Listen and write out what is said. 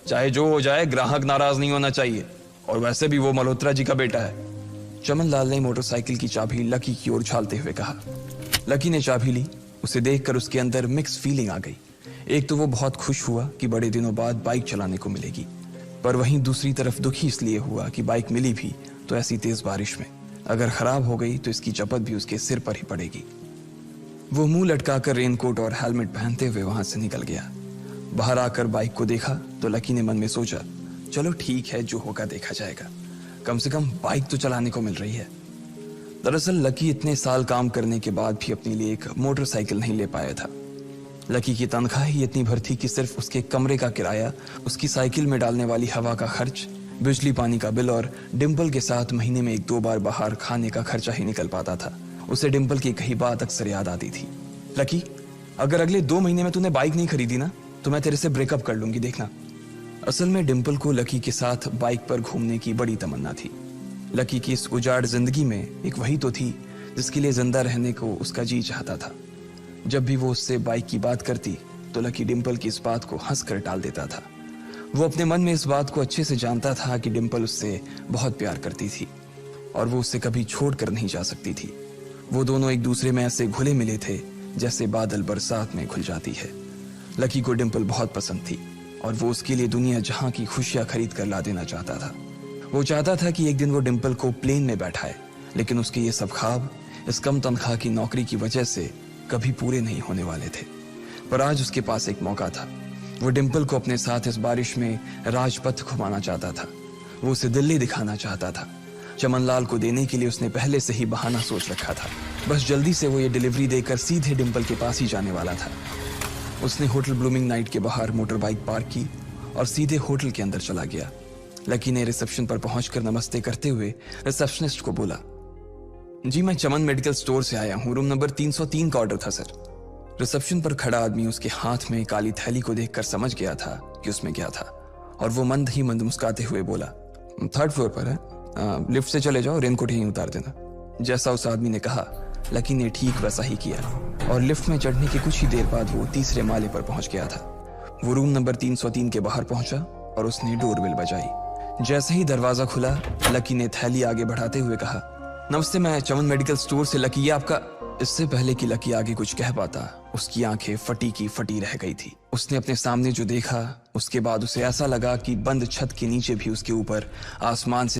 चाहे जो हो जाए ग्राहक नाराज नहीं होना चाहिए, और वैसे भी वो मल्होत्रा जी का बेटा है। चमन लाल ने मोटरसाइकिल की चाबी लकी की ओर उछालते हुए कहा। लकी ने चाबी ली। उसे देखकर उसके अंदर मिक्स फीलिंग आ गई। एक तो वो बहुत खुश हुआ कि बड़े दिनों बाद बाइक चलाने को मिलेगी, पर वहीं दूसरी तरफ दुखी इसलिए हुआ कि बाइक मिली भी तो ऐसी तेज बारिश में, अगर खराब हो गई तो इसकी चपत भी उसके सिर पर ही पड़ेगी। वो मुंह लटकाकर रेनकोट और हेलमेट पहनते हुए वहां से निकल गया। बाहर आकर बाइक को देखा तो लकी ने मन में सोचा, चलो ठीक है, जो होगा देखा जाएगा, कम से कम बाइक तो चलाने को मिल रही है। दरअसल लकी इतने साल काम करने के बाद भी अपने लिए एक मोटरसाइकिल नहीं ले पाया था। लकी की तनख्वाह ही इतनी भर थी कि सिर्फ उसके कमरे का किराया, उसकी साइकिल में डालने वाली हवा का खर्च, बिजली पानी का बिल और डिम्पल के साथ महीने में 1-2 बार बाहर खाने का खर्चा ही निकल पाता था। उसे डिम्पल की कही बात अक्सर याद आती थी, लकी अगर अगले 2 महीने में तूने बाइक नहीं खरीदी ना तो मैं तेरे से ब्रेकअप कर लूंगी, देखना। असल में डिम्पल को लकी के साथ बाइक पर घूमने की बड़ी तमन्ना थी। लकी की इस उजाड़ जिंदगी में एक वही तो थी जिसके लिए जिंदा रहने को उसका जी चाहता था। जब भी वो उससे बाइक की बात करती तो लकी डिम्पल की इस बात को हंस कर टाल देता था। वो अपने मन में इस बात को अच्छे से जानता था कि डिम्पल उससे बहुत प्यार करती थी और वो उससे कभी छोड़ कर नहीं जा सकती थी। वो दोनों एक दूसरे में ऐसे घुले मिले थे जैसे बादल बरसात में घुल जाती है। लकी को डिम्पल बहुत पसंद थी और वो उसके लिए दुनिया जहां की खुशियां खरीद कर ला देना चाहता था। वो चाहता था कि एक दिन वो डिम्पल को प्लेन में बैठाए, लेकिन उसके ये सब ख्वाब इस कम तनख्वाह की नौकरी की वजह से कभी पूरे नहीं होने वाले थे। पर आज उसके पास एक मौका था। वो डिम्पल को अपने साथ इस बारिश में राजपथ घुमाना चाहता था। वो उसे दिल्ली दिखाना चाहता था। चमनलाल को देने के लिए उसने पहले से ही बहाना सोच रखा था। बस जल्दी से वो ये डिलीवरी देकर सीधे डिम्पल के पास ही जाने वाला था। उसने होटल ब्लूमिंग नाइट के बाहर मोटर बाइक पार्क की और सीधे होटल के अंदर चला गया। लकी ने रिसेप्शन पर पहुंचकर नमस्ते करते हुए रिसेप्शनिस्ट को बोला, जी मैं चमन मेडिकल स्टोर से आया हूं, रूम नंबर 303 का ऑर्डर था सर। रिसेप्शन पर खड़ा आदमी उसके हाथ में काली थैली को देखकर समझ गया था कि उसमें क्या था और वो मंद ही मंद मुस्कुराते हुए बोला, 3rd फ्लोर पर है, लिफ्ट से चले जाओ, रेनकोट यहीं उतार देना। जैसा उस आदमी ने कहा लकी ने ठीक वैसा ही किया और लिफ्ट में चढ़ने के कुछ ही देर बाद वो 3रे माले पर पहुंच गया था। वो रूम नंबर 303 के बाहर पहुंचा और उसने डोरबेल बजाई। जैसे ही दरवाजा खुला लकी ने थैली आगे बढ़ाते हुए कहा, नमस्ते, मैं चमन मेडिकल स्टोर से लकी, ये आपका। इससे पहले कि लकी आगे कुछ कह पाता उसकी आंखें फटी की फटी रह गई थी। उसने अपने सामने जो देखा उसके बाद उसे ऐसा लगा कि बंद छत के नीचे भी उसके ऊपर आसमान से